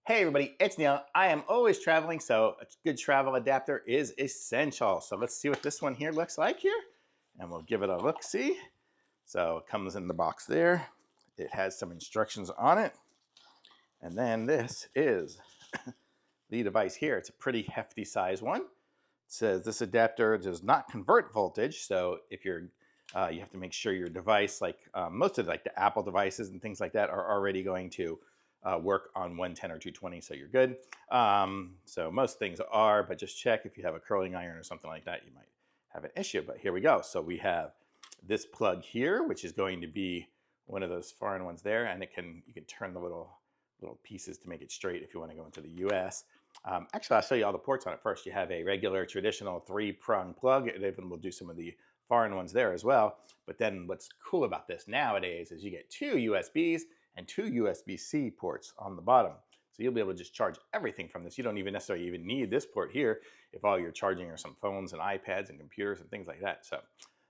Hey everybody, it's Neil. I am always traveling, so a good travel adapter is essential. So let's see what this one here looks like here, and we'll give it a look-see. So it comes in the box there. It has some instructions on it. And then this is the device here. It's a pretty hefty size one. It says this adapter does not convert voltage, so if you have to make sure your device, like most of the Apple devices and things like that, are already going to work on 110 or 220, so you're good. So most things are, but just check if you have a curling iron or something like that, you might have an issue. But here we go. So we have this plug here, which is going to be one of those foreign ones there, and you can turn the little pieces to make it straight if you want to go into the US. Actually, I'll show you all the ports on it first. You have a regular traditional 3-prong plug. It even will do some of the foreign ones there as well. But then what's cool about this nowadays is you get 2 USBs and 2 USB-C ports on the bottom. So you'll be able to just charge everything from this. You don't even necessarily even need this port here if all you're charging are some phones and iPads and computers and things like that. So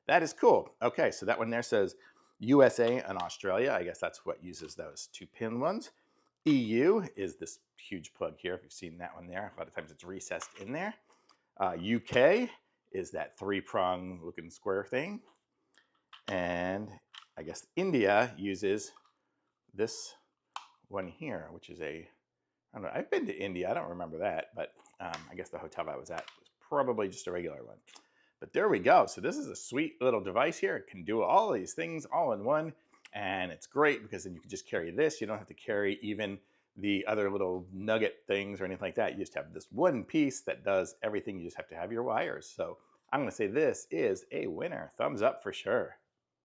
that is cool. Okay, so that one there says USA and Australia. I guess that's what uses those 2-pin ones. EU is this huge plug here, if you've seen that one there. A lot of times it's recessed in there. UK is that 3-prong looking square thing. And I guess India uses this one here, which is I don't know, I've been to India, I don't remember that, but I guess the hotel I was at was probably just a regular one. But there we go. So this is a sweet little device here. It can do all these things all in one. And it's great because then you can just carry this. You don't have to carry even the other little nugget things or anything like that. You just have this one piece that does everything. You just have to have your wires. So I'm going to say this is a winner. Thumbs up for sure.